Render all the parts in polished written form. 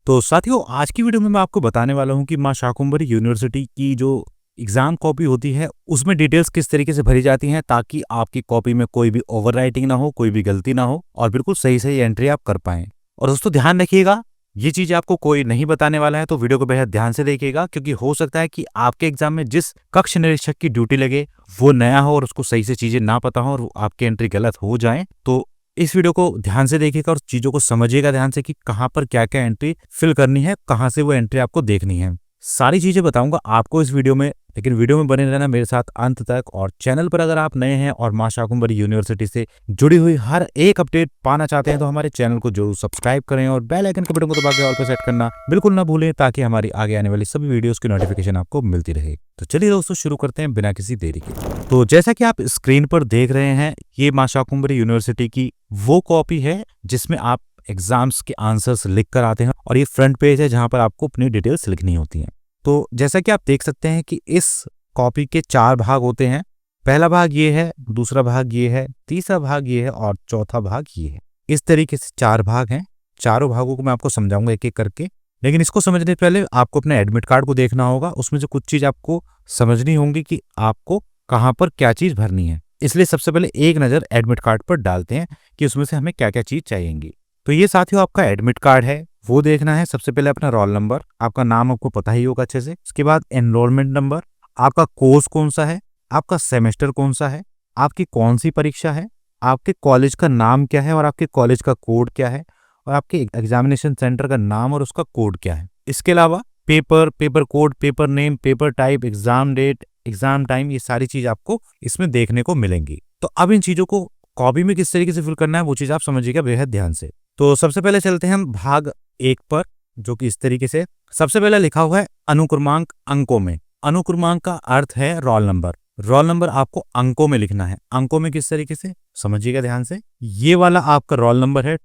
तो साथियों, आज की वीडियो में मैं आपको बताने वाला हूँ कि माँ शाकुंभरी यूनिवर्सिटी की जो एग्जाम कॉपी होती है उसमें डिटेल्स किस तरीके से भरी जाती हैं ताकि आपकी कॉपी में कोई भी ओवरराइटिंग ना हो, कोई भी गलती ना हो और बिल्कुल सही सही एंट्री आप कर पाएं। और दोस्तों ध्यान रखिएगा, ये चीज आपको कोई नहीं बताने वाला है, तो वीडियो को बेहद ध्यान से देखिएगा क्योंकि हो सकता है कि आपके एग्जाम में जिस कक्ष निरीक्षक की ड्यूटी लगे वो नया हो और उसको सही से चीजें ना पता हो और आपकी एंट्री गलत हो जाए। तो इस वीडियो को ध्यान से देखिएगा और चीजों को समझिएगा ध्यान से कि कहाँ पर क्या क्या एंट्री फिल करनी है, कहाँ से वो एंट्री आपको देखनी है। सारी चीजें बताऊंगा आपको इस वीडियो में, लेकिन वीडियो में बने रहना मेरे साथ अंत तक। और चैनल पर अगर आप नए हैं और माँ शाकुंभरी यूनिवर्सिटी से जुड़ी हुई हर एक अपडेट पाना चाहते हैं तो हमारे चैनल को जरूर सब्सक्राइब करें और बेल आइकन के बटन को दबा के ऑल पे सेट करना बिल्कुल ना भूलें ताकि हमारी आगे आने वाली सभी वीडियोस की नोटिफिकेशन आपको मिलती रहे। तो चलिए दोस्तों शुरू करते हैं बिना किसी देरी के। तो जैसा कि आप स्क्रीन पर देख रहे हैं, ये माँ शाकुंभरी यूनिवर्सिटी की वो कॉपी है जिसमें आप एग्जाम्स के आंसर्स लिख कर आते हैं और ये फ्रंट पेज है जहां पर आपको अपनी डिटेल्स लिखनी होती हैं। तो जैसा कि आप देख सकते हैं कि इस कॉपी के 4 भाग होते हैं। पहला भाग ये है, दूसरा भाग ये है, तीसरा भाग ये है और चौथा भाग ये है। इस तरीके से 4 भाग हैं। चारों भागों को मैं आपको समझाऊंगा एक एक करके, लेकिन इसको समझने से पहले आपको अपने एडमिट कार्ड को देखना होगा। उसमें से कुछ चीज आपको समझनी होंगी कि आपको कहाँ पर क्या चीज भरनी है। इसलिए सबसे पहले एक नजर एडमिट कार्ड पर डालते हैं कि उसमें से हमें क्या क्या चीज चाहिएंगी। तो ये साथियों आपका एडमिट कार्ड है, वो देखना है। सबसे पहले अपना रोल नंबर, आपका नाम आपको पता ही होगा अच्छे से। उसके बाद एनरोलमेंट नंबर, आपका कोर्स कौन सा है, आपका सेमेस्टर कौन सा है, आपकी कौन सी परीक्षा है, आपके कॉलेज का नाम क्या है और आपके कॉलेज का कोड क्या है, और आपके एग्जामिनेशन सेंटर का नाम और उसका कोड क्या है। इसके अलावा paper, paper code, paper name, paper type, exam date, exam time, ये सारी चीज आपको इसमें देखने को मिलेंगी। तो अब इन चीजों को कॉपी में किस तरीके से फिल करना है वो चीज आप समझिएगा बेहद ध्यान से। तो सबसे पहले चलते हैं हम भाग 1 पर, जो कि इस तरीके से सबसे पहले लिखा हुआ है अनुक्रमांक अंकों में। अनुक्रमांक का अर्थ है रोल नंबर। रोल नंबर आपको अंकों में लिखना है। अंकों में किस तरीके से समझिएगा ध्यान से। ये वाला आपका रोल नंबर है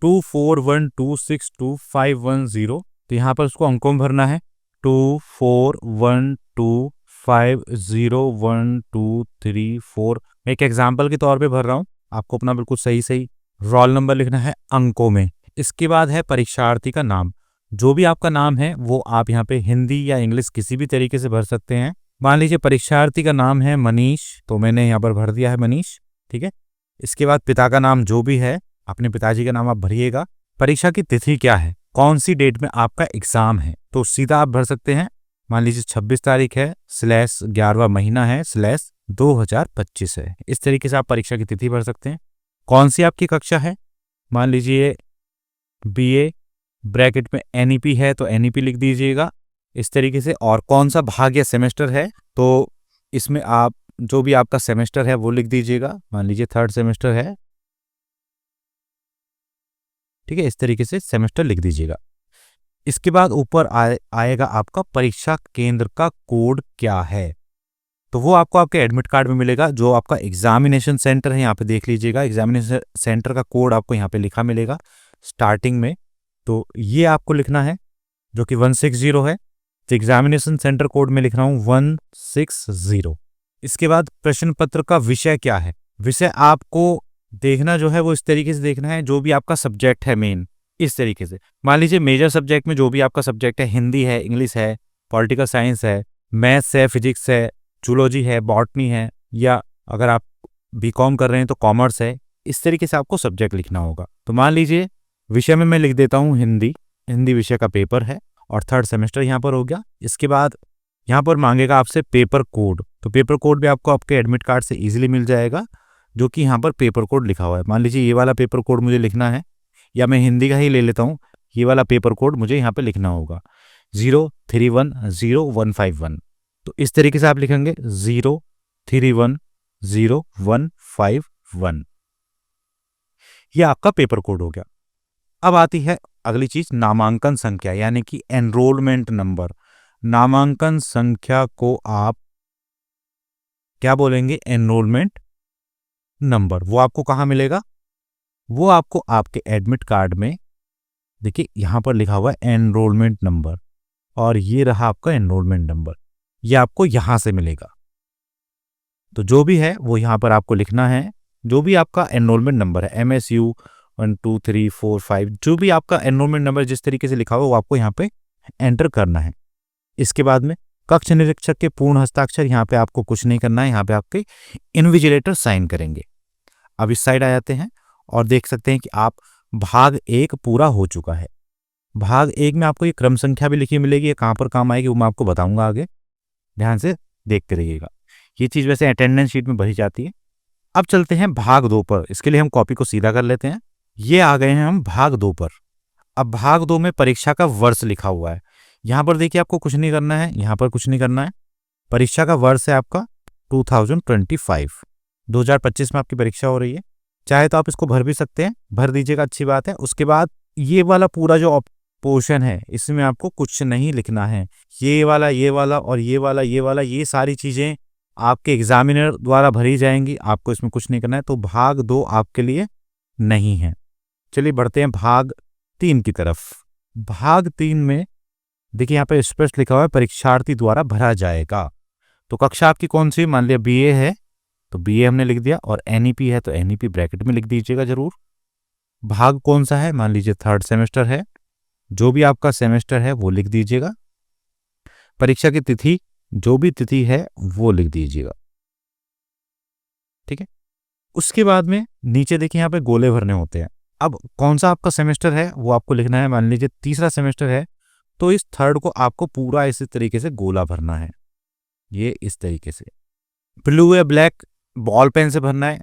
2412625110। तो यहाँ पर उसको अंकों में भरना है 2412501234। मैं एक एग्जाम्पल के तौर पे भर रहा हूँ, आपको अपना बिल्कुल सही सही रोल नंबर लिखना है अंकों में। इसके बाद है परीक्षार्थी का नाम। जो भी आपका नाम है वो आप यहाँ पे हिंदी या इंग्लिश किसी भी तरीके से भर सकते हैं। मान लीजिए परीक्षार्थी का नाम है मनीष, तो मैंने यहाँ पर भर दिया है मनीष, ठीक है। इसके बाद पिता का नाम जो भी है, अपने पिताजी का नाम आप भरिएगा। परीक्षा की तिथि क्या है, कौन सी डेट में आपका एग्जाम है, तो सीधा आप भर सकते हैं। मान लीजिए 26 तारीख है /11वां महीना है /2025 है। इस तरीके से आप परीक्षा की तिथि भर सकते हैं। कौन सी आपकी कक्षा है, मान लीजिए बीए, ब्रैकेट में एनईपी है तो एनईपी लिख दीजिएगा इस तरीके से। और कौन सा भाग या सेमेस्टर है, तो इसमें आप जो भी आपका सेमेस्टर है वो लिख दीजिएगा। मान लीजिए 3rd सेमेस्टर है, ठीक है। इस तरीके से सेमेस्टर लिख दीजिएगा। इसके बाद ऊपर आएगा आपका परीक्षा केंद्र का कोड क्या है, तो वो आपको आपके एडमिट कार्ड में मिलेगा। जो आपका एग्जामिनेशन सेंटर है यहाँ पे देख लीजिएगा, एग्जामिनेशन सेंटर का कोड आपको यहाँ पे लिखा मिलेगा स्टार्टिंग में। तो ये आपको लिखना है जो कि 160 है। तो एग्जामिनेशन सेंटर कोड में लिख रहा हूँ 160। इसके बाद प्रश्न पत्र का विषय क्या है, विषय आपको देखना जो है वो इस तरीके से देखना है, जो भी आपका सब्जेक्ट है मेन, इस तरीके से। मान लीजिए मेजर सब्जेक्ट में जो भी आपका सब्जेक्ट है, हिंदी है, इंग्लिश है, पॉलिटिकल साइंस है, मैथ्स है, फिजिक्स है, जूलॉजी है, बॉटनी है, या अगर आप बीकॉम कर रहे हैं तो कॉमर्स है। इस तरीके से आपको सब्जेक्ट लिखना होगा। तो मान लीजिए विषय में मैं लिख देता हूँ हिंदी, हिंदी विषय का पेपर है और 3rd सेमेस्टर यहाँ पर हो गया। इसके बाद यहाँ पर मांगेगा आपसे पेपर कोड, तो पेपर कोड भी आपको आपके एडमिट कार्ड से इजीली मिल जाएगा, जो कि यहाँ पर पेपर कोड लिखा हुआ है। मान लीजिए ये वाला पेपर कोड मुझे लिखना है, या मैं हिंदी का ही ले लेता हूँ, ये वाला पेपर कोड मुझे यहाँ पर लिखना होगा 03100151। तो इस तरीके से आप लिखेंगे 03100151। ये आपका पेपर कोड हो गया। अब आती है अगली चीज, नामांकन संख्या यानी कि एनरोलमेंट नंबर। नामांकन संख्या को आप क्या बोलेंगे, एनरोलमेंट नंबर। वो आपको कहाँ मिलेगा, वो आपको आपके एडमिट कार्ड में, देखिए यहां पर लिखा हुआ है एनरोलमेंट नंबर, और ये रहा आपका एनरोलमेंट नंबर, ये आपको यहां से मिलेगा। तो जो भी है वो यहां पर आपको लिखना है, जो भी आपका एनरोलमेंट नंबर है, MSU 1 2 3 4 5 जो भी आपका एनरोलमेंट नंबर जिस तरीके से लिखा हुआ वो आपको यहाँ पे एंटर करना है। इसके बाद में कक्ष निरीक्षक के पूर्ण हस्ताक्षर, यहाँ पे आपको कुछ नहीं करना है, यहाँ पे आपके इन्विजिलेटर साइन करेंगे। अब इस साइड आ जाते हैं और देख सकते हैं कि आप भाग 1 पूरा हो चुका है। भाग 1 में आपको ये क्रम संख्या भी लिखी मिलेगी, ये कहाँ पर काम आएगी वो मैं आपको बताऊंगा आगे, ध्यान से देखते रहिएगा। ये चीज़ वैसे अटेंडेंस शीट में भरी जाती है। अब चलते हैं भाग 2 पर। इसके लिए हम कॉपी को सीधा कर लेते हैं। ये आ गए हैं हम भाग 2 पर। अब भाग 2 में परीक्षा का वर्ष लिखा हुआ है। यहाँ पर देखिए आपको कुछ नहीं करना है, यहाँ पर कुछ नहीं करना है। परीक्षा का वर्ष है आपका 2025, 2025 में आपकी परीक्षा हो रही है। चाहे तो आप इसको भर भी सकते हैं, भर दीजिएगा, अच्छी बात है। उसके बाद ये वाला पूरा जो पोर्शन है इसमें आपको कुछ नहीं लिखना है। ये वाला और ये वाला ये सारी चीजें आपके एग्जामिनर द्वारा भरी जाएंगी, आपको इसमें कुछ नहीं करना है। तो भाग 2 आपके लिए नहीं है। चलिए बढ़ते हैं भाग 3 की तरफ। भाग 3 में देखिए यहाँ पे स्पष्ट लिखा हुआ है परीक्षार्थी द्वारा भरा जाएगा। तो कक्षा आपकी कौन सी, मान लिया बीए है तो बीए हमने लिख दिया, और एनईपी है तो एनईपी ब्रैकेट में लिख दीजिएगा जरूर। भाग कौन सा है, मान लीजिए 3rd सेमेस्टर है, जो भी आपका सेमेस्टर है वो लिख दीजिएगा। परीक्षा की तिथि, जो भी तिथि है वो लिख दीजिएगा, ठीक है। उसके बाद में नीचे देखिए यहाँ पे गोले भरने होते हैं। अब कौन सा आपका सेमेस्टर है वो आपको लिखना है। मान लीजिए 3रा सेमेस्टर है तो इस 3rd को आपको पूरा इसी तरीके से गोला भरना है, ये इस तरीके से। ब्लू या ब्लैक बॉल पेन से भरना है,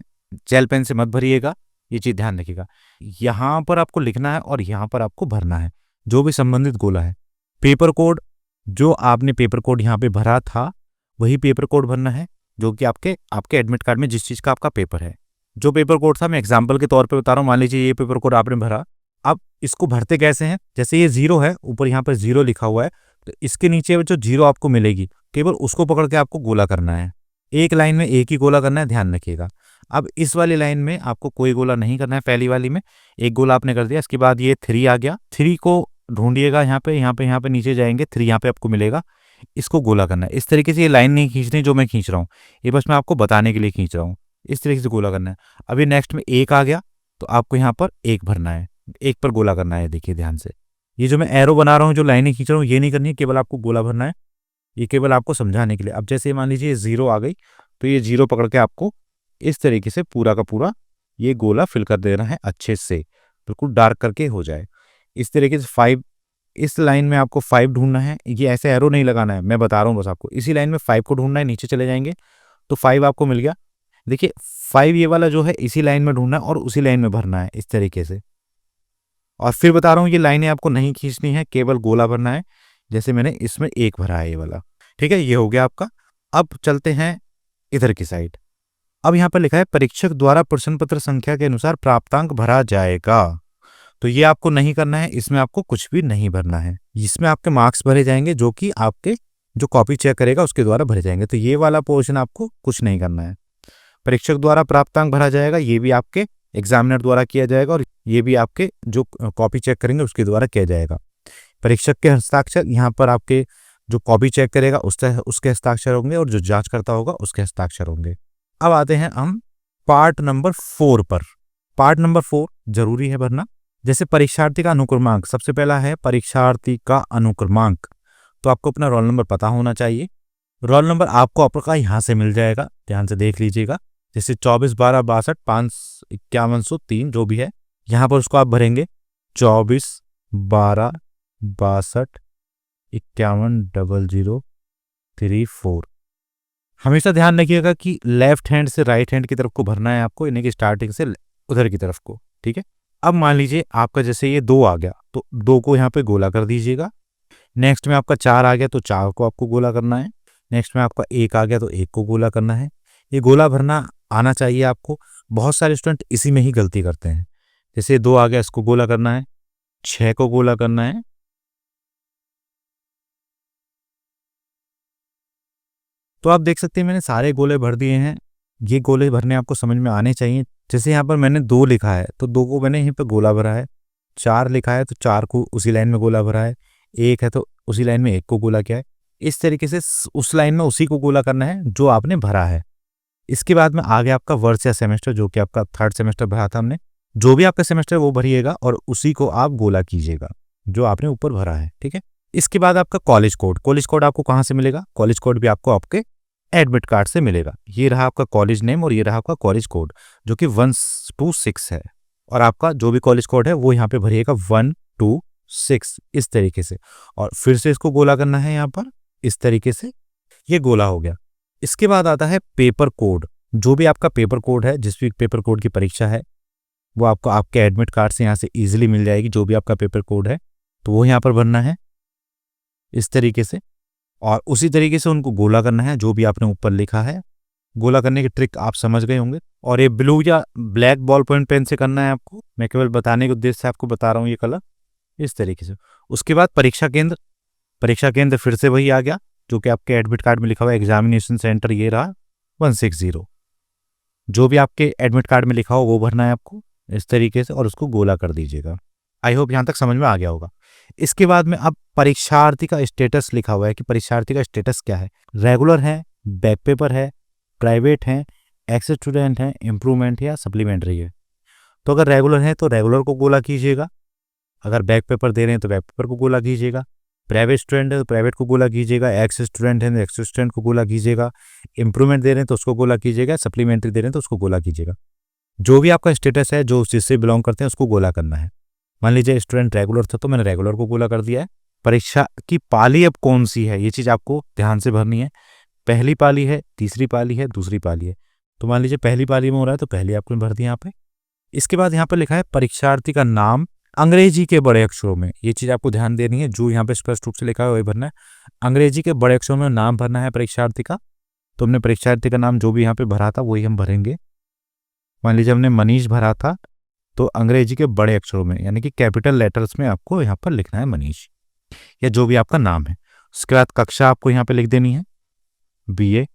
जेल पेन से मत भरिएगा, ये चीज ध्यान रखिएगा। यहां पर आपको लिखना है और यहां पर आपको भरना है जो भी संबंधित गोला है। पेपर कोड, जो आपने पेपर कोड यहाँ पे भरा था वही पेपर कोड भरना है, जो कि आपके एडमिट कार्ड में जिस चीज का आपका पेपर है। जो पेपर कोड था मैं एग्जाम्पल के तौर पे बता रहा हूँ। मान लीजिए ये पेपर कोड आपने भरा। अब इसको भरते कैसे हैं, जैसे ये 0 है, ऊपर यहाँ पर 0 लिखा हुआ है, तो इसके नीचे जो 0 आपको मिलेगी केवल उसको पकड़ के आपको गोला करना है। एक लाइन में एक ही गोला करना है, ध्यान रखिएगा। अब इस वाली लाइन में आपको कोई गोला नहीं करना है। पहली वाली में एक गोला आपने कर दिया, इसके बाद ये 3 आ गया, 3 को ढूंढिएगा, यहाँ पे नीचे जाएंगे, 3 यहाँ पे आपको मिलेगा, इसको गोला करना है। इस तरीके से ये लाइन नहीं खींचनी जो मैं खींच रहा हूँ, ये बस मैं आपको बताने के लिए खींच रहा हूँ। इस तरीके से गोला करना है। अभी नेक्स्ट में 1 आ गया तो आपको यहाँ पर 1 भरना है, 1 पर गोला करना है। देखिए ध्यान से, ये जो मैं एरो बना रहा हूँ, जो लाइनें खींच रहा हूँ, ये नहीं करनी है, केवल आपको गोला भरना है। ये केवल आपको समझाने के लिए। अब जैसे मान लीजिए 0 आ गई तो ये 0 पकड़ के आपको इस तरीके से पूरा का पूरा ये गोला फिल कर देना है, अच्छे से बिल्कुल डार्क करके हो जाए। इस तरीके से 5, इस लाइन में आपको 5 ढूंढना है। ये ऐसे एरो नहीं लगाना है, मैं बता रहा हूँ बस आपको। इसी लाइन में 5 को ढूंढना है, नीचे चले जाएंगे तो 5 आपको मिल गया। देखिए 5 ये वाला जो है इसी लाइन में ढूंढना है और उसी लाइन में भरना है इस तरीके से। और फिर बता रहा हूँ ये लाइनें आपको नहीं खींचनी है, केवल गोला भरना है, जैसे मैंने इसमें 1 भरा है ये वाला, ठीक है। ये हो गया आपका। अब चलते हैं इधर की साइड। अब यहाँ पर लिखा है परीक्षक द्वारा प्रश्न पत्र संख्या के अनुसार प्राप्तांक भरा जाएगा। तो ये आपको नहीं करना है, इसमें आपको कुछ भी नहीं भरना है। इसमें आपके मार्क्स भरे जाएंगे जो कि आपके जो कॉपी चेक करेगा उसके द्वारा भरे जाएंगे। तो ये वाला पोर्शन आपको कुछ नहीं करना है। परीक्षक द्वारा प्राप्तांक भरा जाएगा, ये भी आपके एग्जामिनर द्वारा किया जाएगा और ये भी आपके जो कॉपी चेक करेंगे उसके द्वारा किया जाएगा। परीक्षक के हस्ताक्षर, यहाँ पर आपके जो कॉपी चेक करेगा उसके हस्ताक्षर होंगे और जो जांच करता होगा उसके हस्ताक्षर होंगे। अब आते हैं हम पार्ट नंबर 4 पर। पार्ट नंबर 4 जरूरी है भरना। जैसे परीक्षार्थी का अनुक्रमांक, सबसे पहला है परीक्षार्थी का अनुक्रमांक। तो आपको अपना रोल नंबर पता होना चाहिए। रोल नंबर आपको आपका यहाँ से मिल जाएगा, ध्यान से देख लीजिएगा। जैसे 24 12 62 5 5103 जो भी है, यहाँ पर उसको आप भरेंगे 24 12 62 51 0034। हमेशा ध्यान रखिएगा कि लेफ्ट हैंड से राइट हैंड की तरफ को भरना है आपको, यानी कि स्टार्टिंग से उधर की तरफ को, ठीक है। अब मान लीजिए आपका जैसे ये 2 आ गया तो 2 को यहाँ पे गोला कर दीजिएगा। नेक्स्ट में आपका 4 आ गया तो 4 को आपको गोला करना है। नेक्स्ट में आपका 1 आ गया तो 1 को गोला करना है। ये गोला भरना आना चाहिए आपको। बहुत सारे स्टूडेंट इसी में ही गलती करते हैं। जैसे 2 आ गया, इसको गोला करना है, 6 को गोला करना है, तो आप देख सकते हैं मैंने सारे गोले भर दिए हैं। ये गोले भरने आपको समझ में आने चाहिए। जैसे यहाँ पर मैंने 2 लिखा है तो 2 को मैंने यहीं पे गोला भरा है। 4 लिखा है तो 4 को उसी लाइन में गोला भरा है। 1 है तो उसी लाइन में 1 को गोला किया है। इस तरीके से उस लाइन में उसी को गोला करना है जो आपने भरा है। इसके बाद में आ गया आपका वर्ष या सेमेस्टर, जो कि आपका 3rd सेमेस्टर भरा था हमने, जो भी आपका सेमेस्टर वो भरिएगा और उसी को आप गोला कीजिएगा जो आपने ऊपर भरा है, ठीक है। इसके बाद आपका कॉलेज कोड आपको कहाँ से मिलेगा? कॉलेज कोड भी आपको आपके एडमिट कार्ड से मिलेगा। ये रहा आपका कॉलेज नेम और ये रहा आपका कॉलेज कोड जो कि 126 है, और आपका जो भी कॉलेज कोड है वो यहाँ पे भरिएगा 126 इस तरीके से, और फिर से इसको गोला करना है यहाँ पर इस तरीके से। ये गोला हो गया। इसके बाद आता है पेपर कोड। जो भी आपका पेपर कोड है, जिस भी पेपर कोड की परीक्षा है, वो आपको आपके एडमिट कार्ड से यहाँ से इजीली मिल जाएगी। जो भी आपका पेपर कोड है तो वो यहाँ पर भरना है इस तरीके से, और उसी तरीके से उनको गोला करना है जो भी आपने ऊपर लिखा है। गोला करने की ट्रिक आप समझ गए होंगे, और ये ब्लू या ब्लैक बॉल पॉइंट पेन से करना है आपको। मैं केवल बताने के उद्देश्य से आपको बता रहा हूँ ये कलर इस तरीके से। उसके बाद परीक्षा केंद्र फिर से वही आ गया जो कि आपके एडमिट कार्ड में लिखा हुआ है। एग्जामिनेशन सेंटर ये रहा 160। जो भी आपके एडमिट कार्ड में लिखा हो वो भरना है आपको इस तरीके से, और उसको गोला कर दीजिएगा। आई होप यहाँ तक समझ में आ गया होगा। इसके बाद में अब परीक्षार्थी का स्टेटस लिखा हुआ है कि परीक्षार्थी का स्टेटस क्या है। रेगुलर है, बैक पेपर है, प्राइवेट है, एक्स स्टूडेंट है, इम्प्रूवमेंट है या सप्लीमेंट्री है। तो अगर रेगुलर है तो रेगुलर को गोला कीजिएगा, अगर बैक पेपर दे रहे हैं तो बैक पेपर को गोला कीजिएगा, प्राइवेट स्टूडेंट है तो प्राइवेट को गोला कीजिएगा, एक्स स्टूडेंट है तो एक्स स्टूडेंट को गोला कीजिएगा, इम्प्रूवमेंट दे रहे हैं तो उसको गोला कीजिएगा, सप्लीमेंट्री दे रहे हैं तो उसको गोला कीजिएगा। जो भी आपका स्टेटस है, जो जिससे बिलोंग करते हैं, उसको गोला करना है। मान लीजिए स्टूडेंट रेगुलर था तो मैंने रेगुलर को गोला कर दिया है। परीक्षा की पाली अब कौन सी है ये चीज़ आपको ध्यान से भरनी है। पहली पाली है, तीसरी पाली है, दूसरी पाली है। तो मान लीजिए पहली पाली में हो रहा है तो पहली आपने भर दिया यहाँ पे। इसके बाद यहाँ पर लिखा है परीक्षार्थी का नाम अंग्रेजी के बड़े अक्षरों में। ये चीज़ आपको ध्यान देनी है, जो यहाँ पे स्पष्ट रूप से लिखा है वही भरना है। अंग्रेजी के बड़े अक्षरों में नाम भरना है परीक्षार्थी का। तो हमने परीक्षार्थी का नाम जो भी यहाँ पे भरा था वही हम भरेंगे। मान लीजिए हमने मनीष भरा था तो अंग्रेजी के बड़े अक्षरों में यानी कि कैपिटल लेटर्स में आपको यहाँ पर लिखना है मनीष, या जो भी आपका नाम है। उसके बाद कक्षा आपको यहाँ पे लिख देनी है BA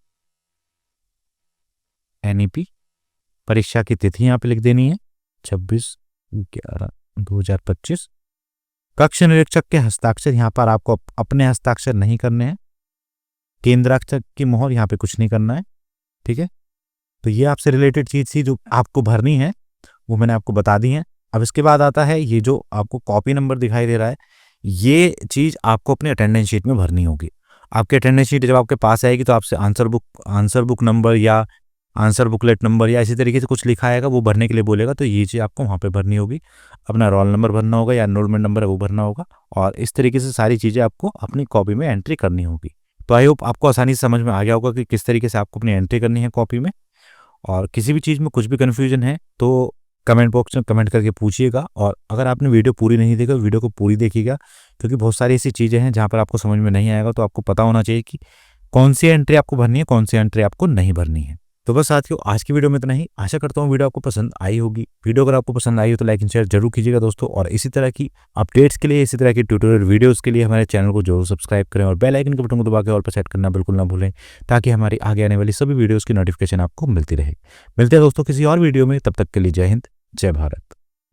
NEP। परीक्षा की तिथि यहाँ पे लिख देनी है 26/11/2025। कक्ष निरीक्षक के हस्ताक्षर यहाँ पर आपको अपने हस्ताक्षर नहीं करने हैं। केंद्राक्षर की मोहर यहाँ पे कुछ नहीं करना है, ठीक है। तो ये आपसे रिलेटेड चीज थी जो आपको भरनी है, वो मैंने आपको बता दी है। अब इसके बाद आता है ये जो आपको कॉपी नंबर दिखाई दे रहा है, ये चीज आपको अपने अटेंडेंस शीट में भरनी होगी। आपके अटेंडेंस शीट जब आपके पास आएगी तो आपसे आंसर बुक नंबर या आंसर बुकलेट नंबर या इसी तरीके से कुछ लिखा आएगा, वो भरने के लिए बोलेगा। तो ये चीज़ आपको वहाँ पे भरनी होगी। अपना रोल नंबर भरना होगा या एनरोलमेंट नंबर है वो भरना होगा, और इस तरीके से सारी चीज़ें आपको अपनी कॉपी में एंट्री करनी होगी। तो आई होप आपको आसानी से समझ में आ गया होगा कि किस तरीके से आपको अपनी एंट्री करनी है कॉपी में। और किसी भी चीज़ में कुछ भी कन्फ्यूजन है तो कमेंट बॉक्स में कमेंट करके पूछिएगा। और अगर आपने वीडियो पूरी नहीं देखी, वीडियो को पूरी देखिएगा, क्योंकि बहुत सारी ऐसी चीज़ें हैं जहाँ पर आपको समझ में नहीं आएगा। तो आपको पता होना चाहिए कि कौन सी एंट्री आपको भरनी है, कौन सी एंट्री आपको नहीं भरनी है। तो बस साथियों, आज की वीडियो में इतना ही। आशा करता हूँ वीडियो आपको पसंद आई होगी। वीडियो अगर आपको पसंद आई हो तो लाइक एंड शेयर जरूर कीजिएगा दोस्तों। और इसी तरह की अपडेट्स के लिए, इसी तरह की ट्यूटोरियल वीडियोस के लिए हमारे चैनल को जरूर सब्सक्राइब करें और बेल आइकन के बटन को दबा के ऑल पर सेट करना बिल्कुल ना भूलें, ताकि हमारी आगे आने वाली सभी वीडियोज़ की नोटिफिकेशन आपको मिलती रहे। मिलते हैं दोस्तों किसी और वीडियो में, तब तक के लिए जय हिंद, जय भारत।